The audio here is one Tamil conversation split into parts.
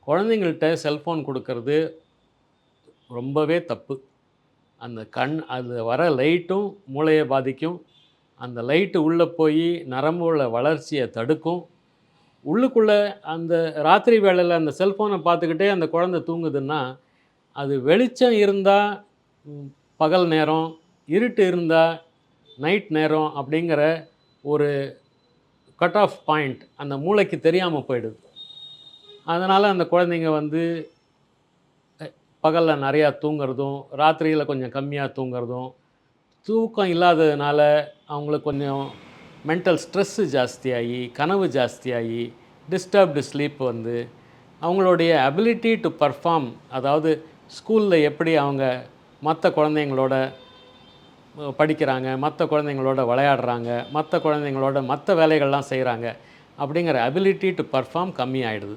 குழந்தைங்கள்ட்ட செல்ஃபோன் குடுக்கறது ரொம்பவே தப்பு. அந்த அது வர லைட்டும் மூளைய பாதிக்கும். அந்த லைட்டு உள்ள போயி நரம்போட வளர்ச்சிய தடுக்கும். உள்ளுக்குள்ள அந்த ராத்திரி வேளையில அந்த செல்ஃபோன பார்த்துக்கிட்டே அந்த குழந்தை தூங்குதுன்னா, அது வெளிச்சம் இருந்தா ம் பகல் நேரம், இருட்டு இருந்தா நைட் நேரம் அப்படிங்கிற ஒரு கட் ஆஃப் பாயிண்ட் அந்த மூளைக்கு தெரியாம போயிடுது. அதனால அந்த குழந்தைங்க வந்து பகல்ல நெறையா தூங்குறதும், ராத்திரியில கொஞ்சம் கம்மியா தூங்குறதும், தூக்கம் இல்லாததுனால அவங்களுக்கு கொஞ்சம் மென்டல் ஸ்ட்ரெஸ்ஸு ஜாஸ்தியாகி, கனவு ஜாஸ்தியாகி, டிஸ்டர்ப்டு ஸ்லீப் வந்து, அவங்களுடைய அபிலிட்டி டு பெர்ஃபார்ம் அதாவது ஸ்கூல்ல எப்படி அவங்க மத்த குழந்தைங்களோட படிக்கிறாங்க, மத்த குழந்தைங்களோட விளையாடுறாங்க, மத்த குழந்தைங்களோட மத்த வேலைகள்லாம் செய்கிறாங்க, அப்படிங்கிற அபிலிட்டி டு பெர்ஃபார்ம் கம்மியாயிடுது.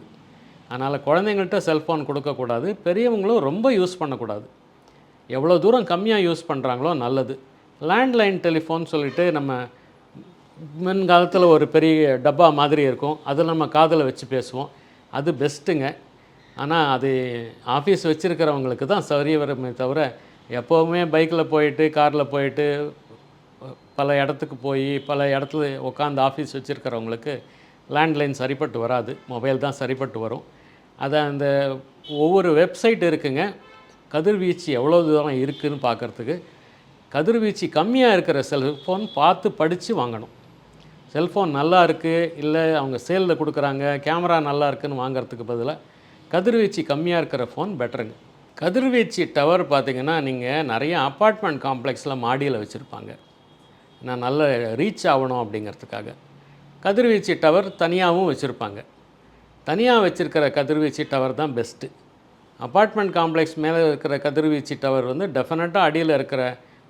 அதனால் குழந்தைங்கள்ட்ட செல்ஃபோன் கொடுக்கக்கூடாது. பெரியவங்களும் ரொம்ப யூஸ் பண்ணக்கூடாது. எவ்வளோ தூரம் கம்மியாக யூஸ் பண்ணுறாங்களோ நல்லது. லேண்ட்லைன் டெலிஃபோன் சொல்லிட்டு நம்ம முன்காலத்தில் ஒரு பெரிய டப்பா மாதிரி இருக்கும். அதில் நம்ம காதில் வச்சு பேசுவோம். அது பெஸ்ட்டுங்க. ஆனால் அது ஆஃபீஸ் வச்சுருக்கிறவங்களுக்கு தான் சரி வருமே தவிர, எப்போவுமே பைக்கில் போயிட்டு, காரில் போயிட்டு, பல இடத்துக்கு போய், பல இடத்துல உட்காந்து ஆஃபீஸ் வச்சுருக்கிறவங்களுக்கு லேண்ட்லைன் சரிப்பட்டு வராது. மொபைல் தான் சரிப்பட்டு வரும். அதை அந்த ஒவ்வொரு வெப்சைட் இருக்குங்க. கதிர்வீச்சு எவ்வளோ தூரம் இருக்குதுன்னு பார்க்குறதுக்கு. கதிர்வீச்சு கம்மியாக இருக்கிற செல்ஃபோன் பார்த்து படித்து வாங்கணும். செல்ஃபோன் நல்லா இருக்குது, இல்லை அவங்க சேலில் கொடுக்குறாங்க, கேமரா நல்லா இருக்குதுன்னு வாங்குறதுக்கு பதிலாக கதிர்வீச்சு கம்மியாக இருக்கிற ஃபோன் பெட்டருங்க. கதிர்வீச்சு டவர் பார்த்திங்கன்னா, நீங்கள் நிறைய அப்பார்ட்மெண்ட் காம்ப்ளெக்ஸில் மாடியில் வச்சுருப்பாங்க. நான் நல்ல ரீச் ஆகணும் அப்படிங்கிறதுக்காக. கதிர்வீச்சு டவர் தனியாகவும் வச்சுருப்பாங்க. தனியாக வச்சுருக்கிற கதிர்வீச்சு டவர் தான் பெஸ்ட்டு. அப்பார்ட்மெண்ட் காம்ப்ளெக்ஸ் மேலே இருக்கிற கதிர்வீச்சு டவர் வந்து டெஃபினட்டாக அடியில் இருக்கிற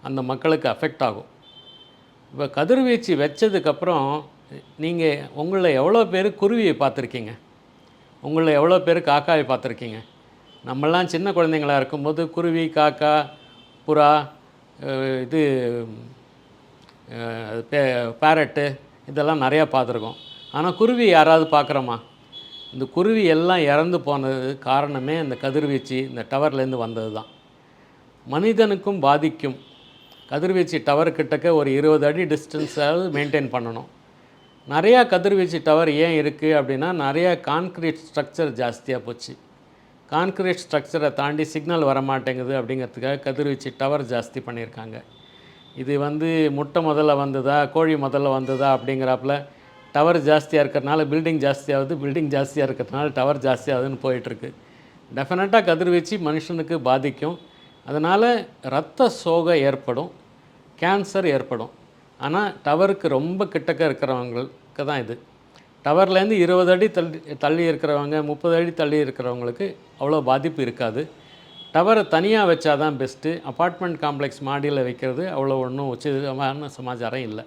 அந்த மக்களுக்கு அஃபெக்ட் ஆகும். இப்போ கதிர்வீச்சு வச்சதுக்கப்புறம் நீங்கள் உங்களில் எவ்வளோ பேர் குருவியை பார்த்துருக்கீங்க? உங்களில் எவ்வளோ பேர் காக்காயை பார்த்துருக்கீங்க? நம்மளாம் சின்ன குழந்தைங்களாக இருக்கும்போது குருவி, காக்கா, புறா, இது பேரட்டு இதெல்லாம் நிறையா பார்த்துருக்கோம். ஆனால் குருவி யாராவது பார்க்குறோமா? இந்த குருவி எல்லாம் இறந்து போனது காரணமே இந்த கதிர்வீச்சு இந்த டவர்லேருந்து வந்தது தான். மனிதனுக்கும் பாதிக்கும். கதிர்வீச்சு டவர் கிட்டக்க ஒரு 20 அடி டிஸ்டன்ஸாவது மெயின்டைன் பண்ணணும். நிறையா கதிர்வீச்சு டவர் ஏன் இருக்குது அப்படின்னா, நிறையா கான்க்ரீட் ஸ்ட்ரக்சர் ஜாஸ்தியாக போச்சு. கான்க்ரீட் ஸ்ட்ரக்சரை தாண்டி சிக்னல் வரமாட்டேங்குது அப்படிங்கிறதுக்காக கதிர்வீச்சு டவர் ஜாஸ்தி பண்ணியிருக்காங்க. இது வந்து முட்டை முதல்ல வந்ததா, கோழி முதல்ல வந்ததா அப்படிங்கிறாப்புல டவர் ஜாஸ்தியாக இருக்கிறதுனால பில்டிங் ஜாஸ்தியாகுது, பில்டிங் ஜாஸ்தியாக இருக்கிறதுனால டவர் ஜாஸ்தியாகுதுன்னு போயிட்டுருக்கு. டெஃபினட்டாக கதிர்வீச்சு மனுஷனுக்கு பாதிக்கும். அதனால் இரத்த சோகை ஏற்படும், கேன்சர் ஏற்படும். ஆனால் டவருக்கு ரொம்ப கிட்டக்க இருக்கிறவங்களுக்கு தான் இது. டவர்லேருந்து 20 அடி தள்ளி இருக்கிறவங்க, 30 அடி தள்ளி இருக்கிறவங்களுக்கு அவ்வளோ பாதிப்பு இருக்காது. டவரை தனியாக வச்சா தான் பெஸ்ட்டு. அப்பார்ட்மெண்ட் காம்ப்ளெக்ஸ் மாடியில் வைக்கிறது அவ்வளோ ஒன்றும் உச்சிதமான சமாச்சாரம் இல்லை.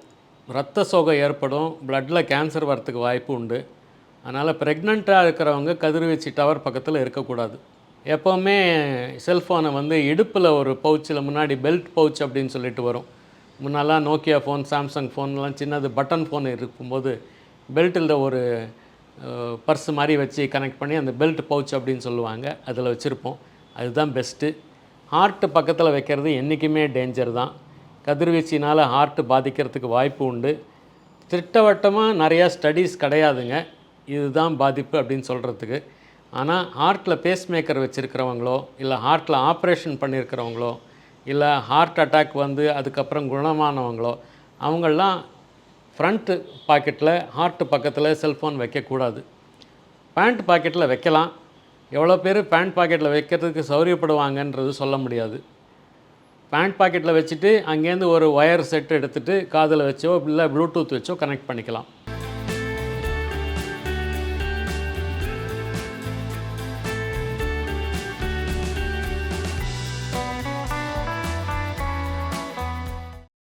இரத்த சோகை ஏற்படும், பிளட்டில் கேன்சர் வரத்துக்கு வாய்ப்பு உண்டு. அதனால் ப்ரெக்னெண்ட்டாக இருக்கிறவங்க கதிர்வீச்சு டவர் பக்கத்தில் இருக்கக்கூடாது. எப்போவுமே செல்ஃபோனை வந்து இடுப்பில் ஒரு பவுச்சில் முன்னாடி பெல்ட் பவுச் அப்படின்னு சொல்லிட்டு வரும். முன்னெல்லாம் நோக்கியா ஃபோன், சாம்சங் ஃபோன்லாம் சின்னது பட்டன் ஃபோன் இருக்கும்போது பெல்ட்டில் ஒரு பர்ஸ் மாதிரி வச்சு கனெக்ட் பண்ணி அந்த பெல்ட் பவுச் அப்படின்னு சொல்லுவாங்க, அதில் வச்சுருப்போம். அதுதான் பெஸ்ட்டு. ஹார்ட்டு பக்கத்தில் வைக்கிறது என்றைக்குமே டேஞ்சர் தான். கதிர்வீச்சினால் ஹார்ட்டு பாதிக்கிறதுக்கு வாய்ப்பு உண்டு. திட்டவட்டமாக நிறையா ஸ்டடீஸ் கிடையாதுங்க இதுதான் பாதிப்பு அப்படின்னு சொல்கிறதுக்கு. ஆனால் ஹார்ட்டில் பேஸ் மேக்கர் வச்சுருக்கிறவங்களோ, இல்லை ஹார்ட்டில் ஆப்ரேஷன் பண்ணியிருக்கிறவங்களோ, இல்லை ஹார்ட் அட்டாக் வந்து அதுக்கப்புறம் குணமானவங்களோ, அவங்களாம் ஃப்ரண்ட்டு பாக்கெட்டில் ஹார்ட்டு பக்கத்தில் செல்ஃபோன் வைக்கக்கூடாது. பேண்ட் பாக்கெட்டில் வைக்கலாம். எவ்வளோ பேர் பேண்ட் பாக்கெட்டில் வைக்கிறதுக்கு சௌரியப்படுவாங்கன்றது சொல்ல முடியாது. பேண்ட் பாக்கெட்டில் வச்சுட்டு அங்கேருந்து ஒரு ஒயர் செட் எடுத்துகிட்டு காதில் வச்சோ இல்லை ப்ளூடூத் வச்சோ கனெக்ட் பண்ணிக்கலாம்.